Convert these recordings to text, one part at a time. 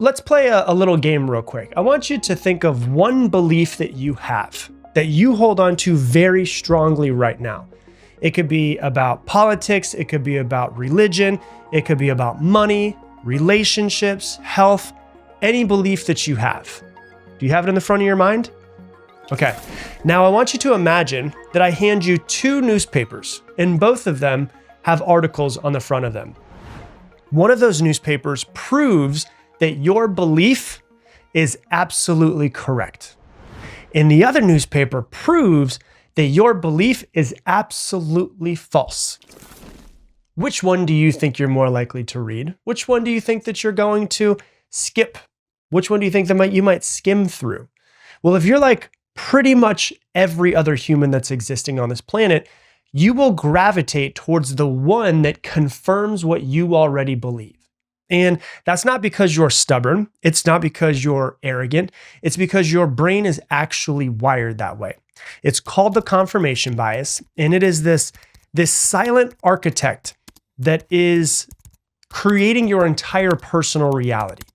Let's play a little game real quick. I want you to think of one belief that you have, that you hold on to very strongly right now. It could be about politics, it could be about religion, it could be about money, relationships, health, any belief that you have. Do you have it in the front of your mind? Okay. Now I want you to imagine that I hand you two newspapers, and both of them have articles on the front of them. One of those newspapers proves that your belief is absolutely correct. And the other newspaper proves that your belief is absolutely false. Which one do you think you're more likely to read? Which one do you think that you're going to skip? Which one do you think that you might skim through? Well, if you're like pretty much every other human that's existing on this planet, you will gravitate towards the one that confirms what you already believe. And that's not because you're stubborn. It's not because you're arrogant. It's because your brain is actually wired that way. It's called the confirmation bias. And it is this silent architect that is creating your entire personal reality.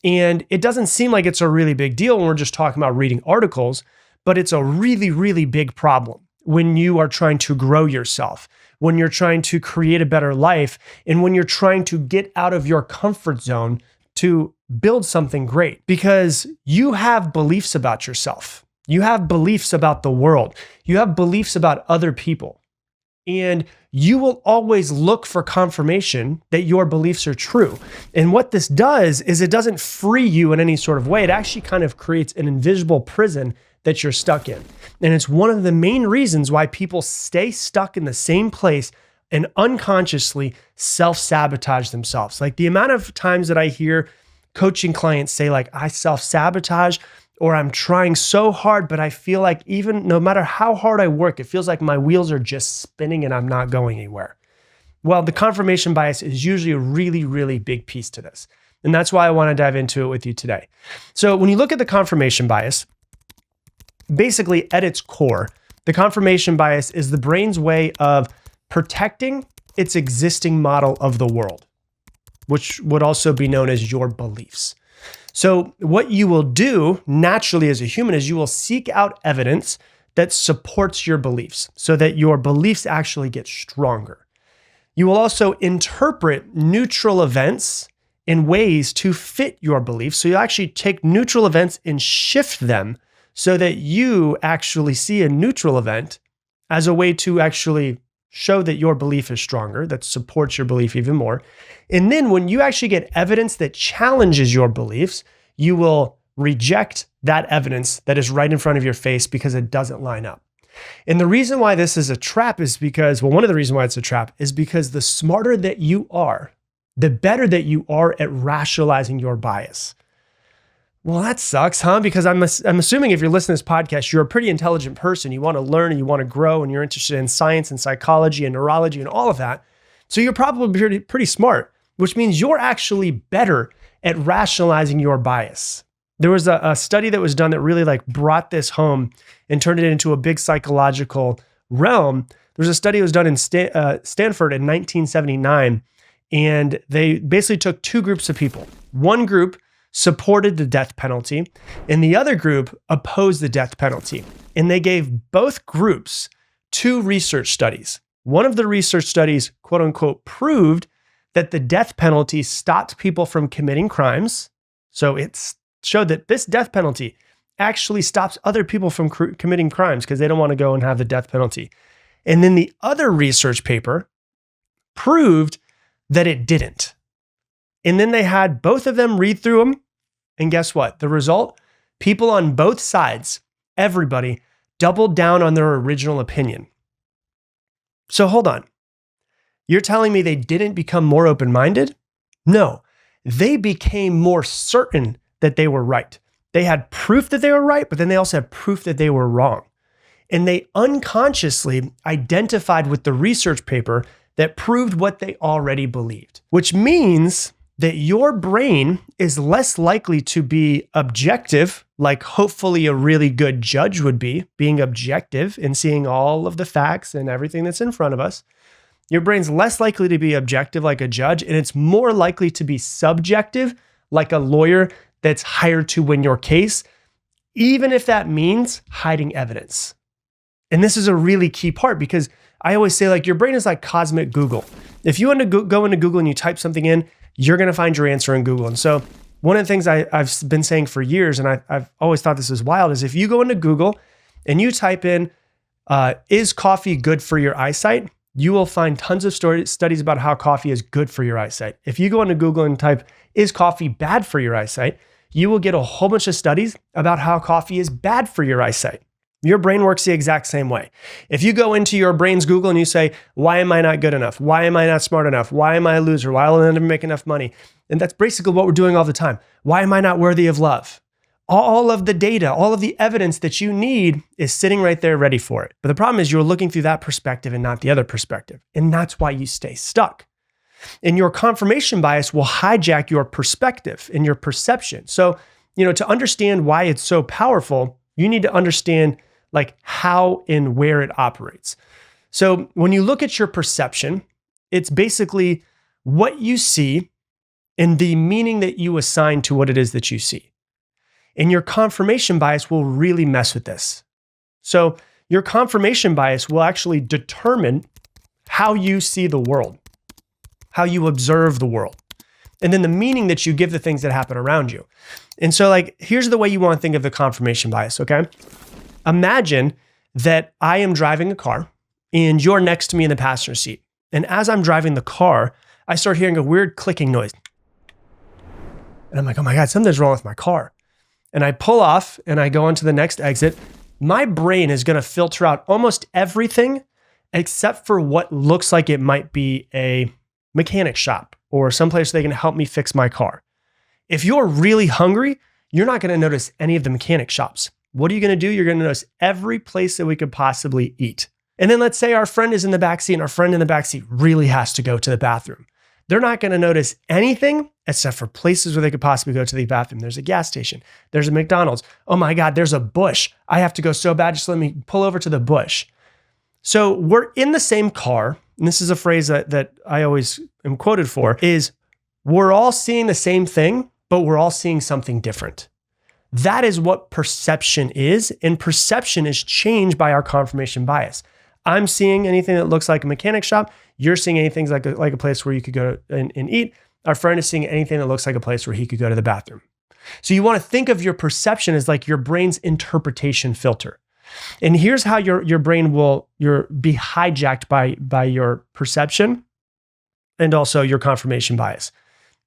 And it doesn't seem like it's a really big deal when we're just talking about reading articles, but it's a really, really big problem when you are trying to grow yourself, when you're trying to create a better life, and when you're trying to get out of your comfort zone to build something great. Because you have beliefs about yourself. You have beliefs about the world. You have beliefs about other people. And you will always look for confirmation that your beliefs are true. And what this does is it doesn't free you in any sort of way. It actually kind of creates an invisible prison that you're stuck in. And it's one of the main reasons why people stay stuck in the same place and unconsciously self-sabotage themselves. Like the amount of times that I hear coaching clients say like, I self-sabotage, or I'm trying so hard, but I feel like even no matter how hard I work, it feels like my wheels are just spinning and I'm not going anywhere. Well, the confirmation bias is usually a really, really big piece to this. And that's why I want to dive into it with you today. So when you look at the confirmation bias, basically at its core, the confirmation bias is the brain's way of protecting its existing model of the world, which would also be known as your beliefs. So what you will do naturally as a human is you will seek out evidence that supports your beliefs so that your beliefs actually get stronger. You will also interpret neutral events in ways to fit your beliefs. So you actually take neutral events and shift them so that you actually see a neutral event as a way to actually show that your belief is stronger, that supports your belief even more. And then when you actually get evidence that challenges your beliefs, you will reject that evidence that is right in front of your face because it doesn't line up. And the reason why this is a trap is because, well, one of the reasons why it's a trap is because the smarter that you are, the better that you are at rationalizing your bias. Well, that sucks, huh? Because I'm assuming if you're listening to this podcast, you're a pretty intelligent person. You want to learn and you want to grow and you're interested in science and psychology and neurology and all of that. So you're probably pretty smart, which means you're actually better at rationalizing your bias. There was a study that was done that really like brought this home and turned it into a big psychological realm. There was a study that was done in Stanford in 1979, and they basically took two groups of people. One group supported the death penalty, and the other group opposed the death penalty. And they gave both groups two research studies. One of the research studies, quote unquote, proved that the death penalty stopped people from committing crimes. So it showed that this death penalty actually stops other people from committing crimes because they don't want to go and have the death penalty. And then the other research paper proved that it didn't. And then they had both of them read through them. And guess what? The result? People on both sides, everybody, doubled down on their original opinion. So hold on. You're telling me they didn't become more open-minded? No, they became more certain that they were right. They had proof that they were right, but then they also had proof that they were wrong. And they unconsciously identified with the research paper that proved what they already believed, which means that your brain is less likely to be objective, like hopefully a really good judge would be, being objective and seeing all of the facts and everything that's in front of us. Your brain's less likely to be objective like a judge, and it's more likely to be subjective like a lawyer that's hired to win your case, even if that means hiding evidence. And this is a really key part because I always say like your brain is like cosmic Google. If you want to go into Google and you type something in, you're going to find your answer in Google. And so one of the things I've been saying for years, and I've always thought this is wild, is if you go into Google and you type in, is coffee good for your eyesight? You will find tons of studies about how coffee is good for your eyesight. If you go into Google and type, is coffee bad for your eyesight? You will get a whole bunch of studies about how coffee is bad for your eyesight. Your brain works the exact same way. If you go into your brain's Google and you say, why am I not good enough? Why am I not smart enough? Why am I a loser? Why will I never make enough money? And that's basically what we're doing all the time. Why am I not worthy of love? All of the data, all of the evidence that you need is sitting right there ready for it. But the problem is you're looking through that perspective and not the other perspective. And that's why you stay stuck. And your confirmation bias will hijack your perspective and your perception. So, to understand why it's so powerful, you need to understand like how and where it operates. So when you look at your perception, it's basically what you see and the meaning that you assign to what it is that you see. And your confirmation bias will really mess with this. So your confirmation bias will actually determine how you see the world, how you observe the world, and then the meaning that you give the things that happen around you. And so like, here's the way you want to think of the confirmation bias, okay? Imagine that I am driving a car and you're next to me in the passenger seat. And as I'm driving the car, I start hearing a weird clicking noise. And I'm like, oh my God, something's wrong with my car. And I pull off and I go onto the next exit. My brain is going to filter out almost everything except for what looks like it might be a mechanic shop or someplace they can help me fix my car. If you're really hungry, you're not going to notice any of the mechanic shops. What are you going to do? You're going to notice every place that we could possibly eat. And then let's say our friend is in the backseat and our friend in the backseat really has to go to the bathroom. They're not going to notice anything except for places where they could possibly go to the bathroom. There's a gas station. There's a McDonald's. Oh my God, there's a bush. I have to go so bad. Just let me pull over to the bush. So we're in the same car. And this is a phrase that I always am quoted for, is we're all seeing the same thing, but we're all seeing something different. That is what perception is. And perception is changed by our confirmation bias. I'm seeing anything that looks like a mechanic shop. You're seeing anything like a place where you could go and eat. Our friend is seeing anything that looks like a place where he could go to the bathroom. So you want to think of your perception as like your brain's interpretation filter. And here's how your brain will be hijacked by your perception and also your confirmation bias.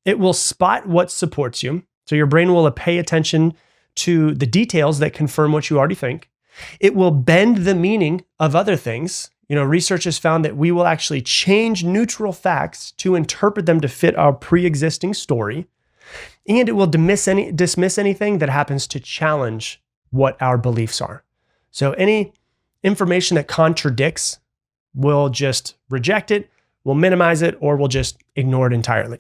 It will spot what supports you. So your brain will pay attention to the details that confirm what you already think. It will bend the meaning of other things. Research has found that we will actually change neutral facts to interpret them to fit our pre-existing story. And it will dismiss anything that happens to challenge what our beliefs are. So any information that contradicts, we'll just reject it, we'll minimize it, or we'll just ignore it entirely.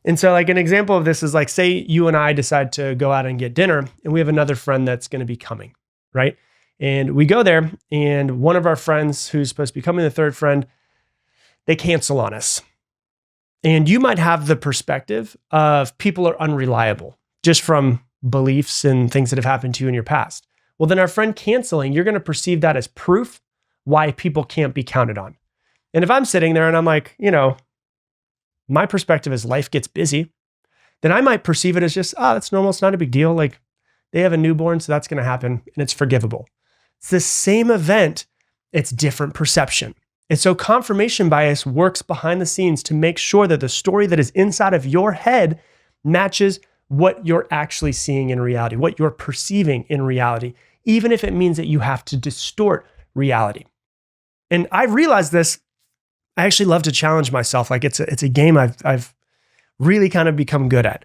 And so like an example of this is like, say you and I decide to go out and get dinner and we have another friend that's going to be coming, right? And we go there and one of our friends who's supposed to be coming, the third friend, they cancel on us. And you might have the perspective of people are unreliable just from beliefs and things that have happened to you in your past. Well, then our friend canceling, you're going to perceive that as proof why people can't be counted on. And if I'm sitting there and I'm like, my perspective is life gets busy, then I might perceive it as just, that's normal. It's not a big deal. Like they have a newborn, so that's going to happen and it's forgivable. It's the same event. It's different perception. And so confirmation bias works behind the scenes to make sure that the story that is inside of your head matches what you're actually seeing in reality, what you're perceiving in reality, even if it means that you have to distort reality. And I realized this. I actually love to challenge myself. Like it's a game I've really kind of become good at.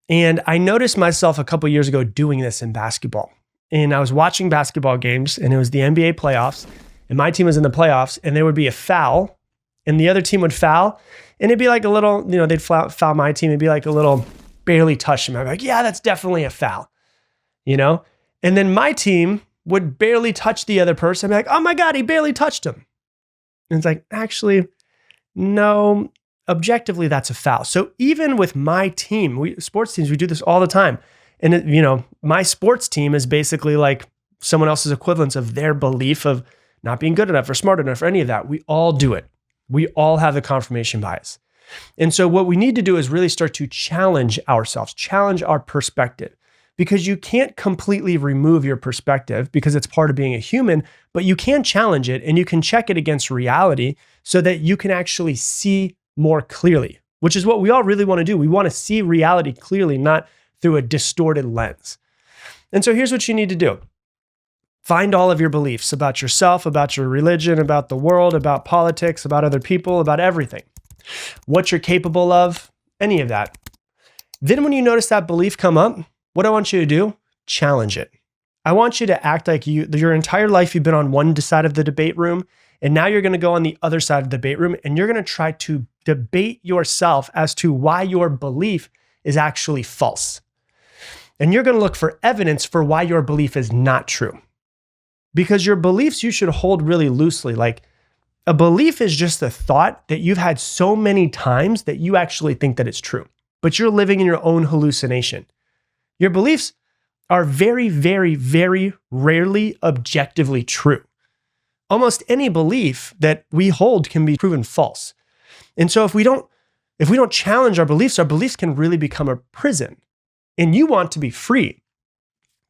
And I noticed myself a couple years ago doing this in basketball. And I was watching basketball games and it was the NBA playoffs and my team was in the playoffs and there would be a foul and the other team would foul and it'd be like a little, they'd foul my team. It'd be like a little barely touch him. I'd be like, yeah, that's definitely a foul, And then my team would barely touch the other person. I'd be like, oh my God, he barely touched him. And it's like, actually, no, objectively, that's a foul. So even with my team, sports teams, we do this all the time. And my sports team is basically like someone else's equivalence of their belief of not being good enough or smart enough or any of that. We all do it. We all have the confirmation bias. And so what we need to do is really start to challenge ourselves, challenge our perspective, because you can't completely remove your perspective because it's part of being a human, but you can challenge it and you can check it against reality so that you can actually see more clearly, which is what we all really want to do. We want to see reality clearly, not through a distorted lens. And so here's what you need to do. Find all of your beliefs about yourself, about your religion, about the world, about politics, about other people, about everything. What you're capable of, any of that. Then when you notice that belief come up, what I want you to do, challenge it. I want you to act like your entire life you've been on one side of the debate room, and now you're going to go on the other side of the debate room, and you're going to try to debate yourself as to why your belief is actually false. And you're going to look for evidence for why your belief is not true. Because your beliefs you should hold really loosely. Like a belief is just a thought that you've had so many times that you actually think that it's true, but you're living in your own hallucination. Your beliefs are very, very, very rarely objectively true. Almost any belief that we hold can be proven false. And so if we don't challenge our beliefs can really become a prison. And you want to be free.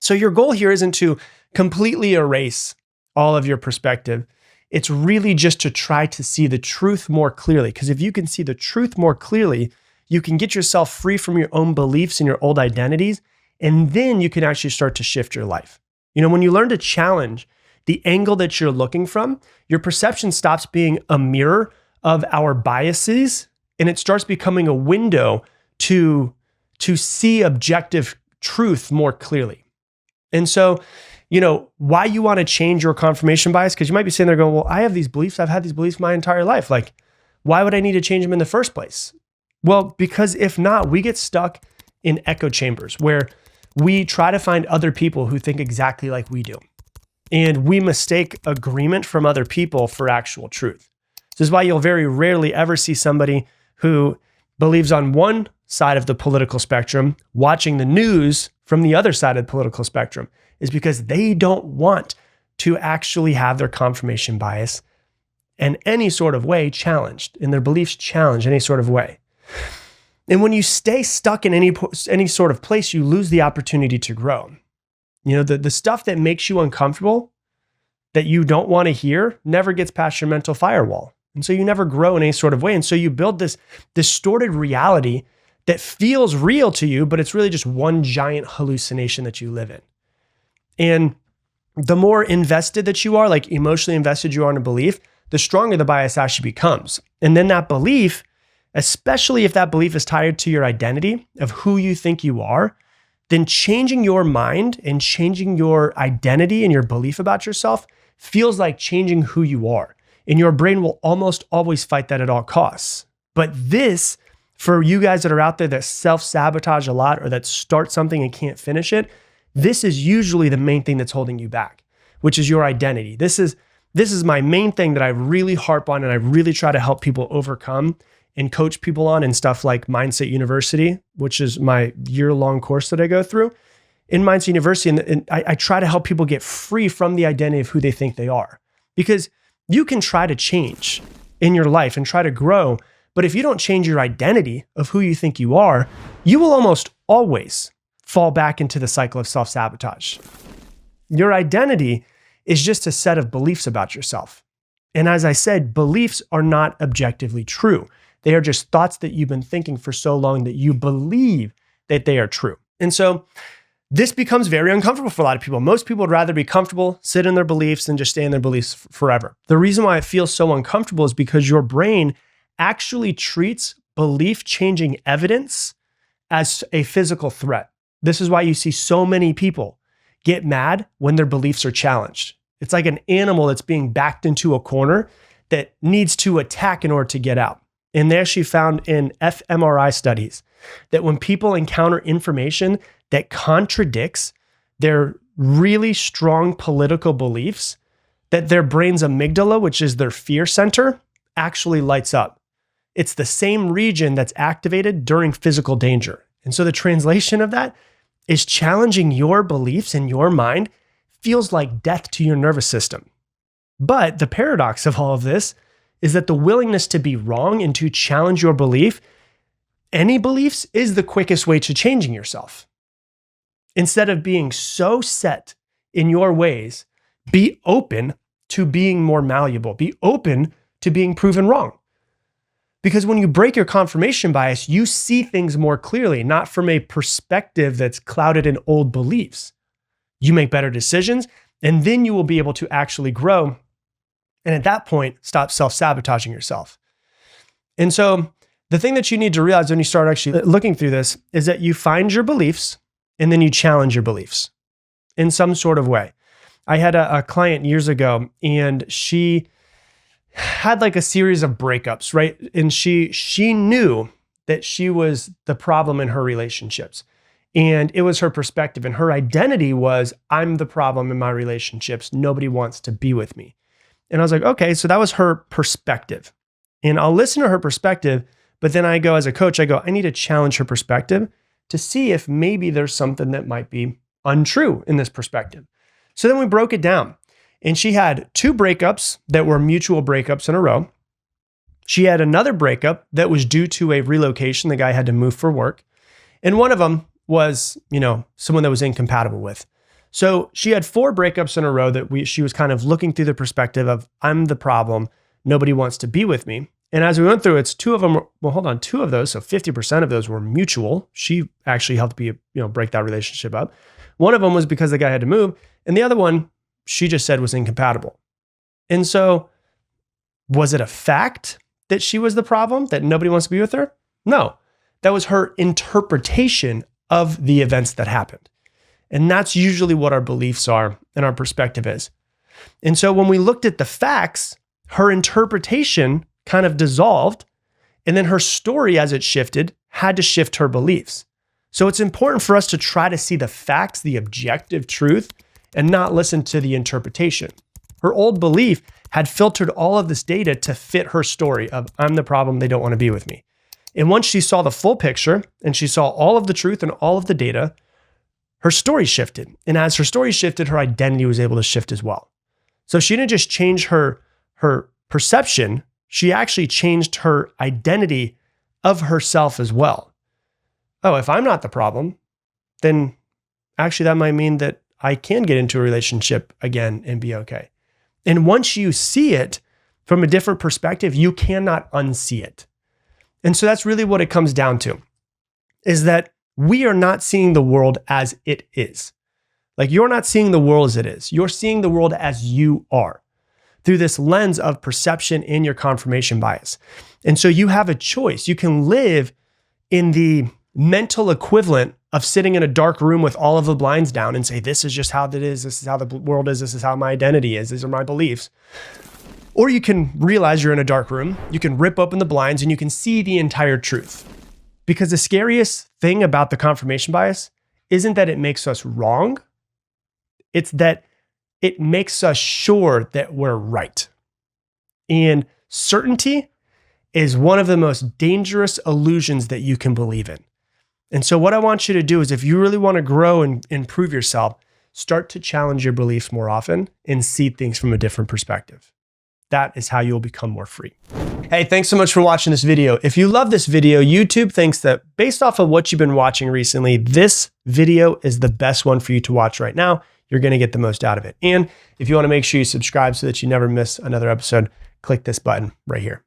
So your goal here isn't to completely erase all of your perspective. It's really just to try to see the truth more clearly. Because if you can see the truth more clearly, you can get yourself free from your own beliefs and your old identities. And then you can actually start to shift your life. When you learn to challenge the angle that you're looking from, your perception stops being a mirror of our biases and it starts becoming a window to see objective truth more clearly. And so, why you want to change your confirmation bias, because you might be sitting there going, well, I have these beliefs. I've had these beliefs my entire life. Like, why would I need to change them in the first place? Well, because if not, we get stuck in echo chambers where we try to find other people who think exactly like we do. And we mistake agreement from other people for actual truth. This is why you'll very rarely ever see somebody who believes on one side of the political spectrum watching the news from the other side of the political spectrum, is because they don't want to actually have their confirmation bias in any sort of way challenged, and their beliefs challenged in any sort of way. And when you stay stuck in any sort of place, you lose the opportunity to grow. The stuff that makes you uncomfortable, that you don't want to hear, never gets past your mental firewall. And so you never grow in any sort of way. And so you build this distorted reality that feels real to you, but it's really just one giant hallucination that you live in. And the more invested that you are, like emotionally invested you are in a belief, the stronger the bias actually becomes. And then that belief, especially if that belief is tied to your identity of who you think you are, then changing your mind and changing your identity and your belief about yourself feels like changing who you are. And your brain will almost always fight that at all costs. But this, for you guys that are out there that self-sabotage a lot or that start something and can't finish it, this is usually the main thing that's holding you back, which is your identity. This is my main thing that I really harp on and I really try to help people overcome and coach people on in stuff like Mindset University, which is my year-long course that I go through. In Mindset University, and I try to help people get free from the identity of who they think they are. Because you can try to change in your life and try to grow, but if you don't change your identity of who you think you are, you will almost always fall back into the cycle of self-sabotage. Your identity is just a set of beliefs about yourself. And as I said, beliefs are not objectively true. They are just thoughts that you've been thinking for so long that you believe that they are true. And so this becomes very uncomfortable for a lot of people. Most people would rather be comfortable, sit in their beliefs, and just stay in their beliefs forever. The reason why it feels so uncomfortable is because your brain actually treats belief-changing evidence as a physical threat. This is why you see so many people get mad when their beliefs are challenged. It's like an animal that's being backed into a corner that needs to attack in order to get out. And they actually found in fMRI studies that when people encounter information that contradicts their really strong political beliefs, that their brain's amygdala, which is their fear center, actually lights up. It's the same region that's activated during physical danger. And so the translation of that is challenging your beliefs in your mind feels like death to your nervous system. But the paradox of all of this is that the willingness to be wrong and to challenge your belief, any beliefs, is the quickest way to changing yourself. Instead of being so set in your ways, be open to being more malleable. Be open to being proven wrong. Because when you break your confirmation bias, you see things more clearly, not from a perspective that's clouded in old beliefs. You make better decisions, and then you will be able to actually grow. And at that point, stop self-sabotaging yourself. And so the thing that you need to realize when you start actually looking through this is that you find your beliefs and then you challenge your beliefs in some sort of way. I had a client years ago, and she had like a series of breakups, right? And she knew that she was the problem in her relationships. And it was her perspective. And her identity was, I'm the problem in my relationships. Nobody wants to be with me. And I was like, okay, so that was her perspective. And I'll listen to her perspective, but then I go, as a coach, I need to challenge her perspective to see if maybe there's something that might be untrue in this perspective. So then we broke it down. And she had 2 breakups that were mutual breakups in a row. She had another breakup that was due to a relocation. The guy had to move for work. And one of them was, someone that was incompatible with. So she had 4 breakups in a row that she was kind of looking through the perspective of, I'm the problem. Nobody wants to be with me. And as we went through, it's 2 of them, 2 of those, so 50% of those were mutual. She actually helped me, break that relationship up. One of them was because the guy had to move. And the other one, she just said was incompatible. And so was it a fact that she was the problem, that nobody wants to be with her? No, that was her interpretation of the events that happened. And that's usually what our beliefs are and our perspective is. And so when we looked at the facts, her interpretation kind of dissolved, and then her story, as it shifted, had to shift her beliefs. So it's important for us to try to see the facts, the objective truth, and not listen to the interpretation. Her old belief had filtered all of this data to fit her story of, I'm the problem, they don't want to be with me. And once she saw the full picture and she saw all of the truth and all of the data, her story shifted. And as her story shifted, her identity was able to shift as well. So she didn't just change her perception, she actually changed her identity of herself as well. Oh, if I'm not the problem, then actually that might mean that I can get into a relationship again and be okay. And once you see it from a different perspective, you cannot unsee it. And so that's really what it comes down to, is that we are not seeing the world as it is. Like, you're not seeing the world as it is. You're seeing the world as you are through this lens of perception and your confirmation bias. And so you have a choice. You can live in the mental equivalent of sitting in a dark room with all of the blinds down and say, this is just how it is. This is how the world is. This is how my identity is. These are my beliefs. Or you can realize you're in a dark room. You can rip open the blinds and you can see the entire truth. Because the scariest thing about the confirmation bias isn't that it makes us wrong. It's that it makes us sure that we're right. And certainty is one of the most dangerous illusions that you can believe in. And so what I want you to do is, if you really want to grow and improve yourself, start to challenge your beliefs more often and see things from a different perspective. That is how you'll become more free. Hey, thanks so much for watching this video. If you love this video, YouTube thinks that based off of what you've been watching recently, this video is the best one for you to watch right now. You're going to get the most out of it. And if you want to make sure you subscribe so that you never miss another episode, click this button right here.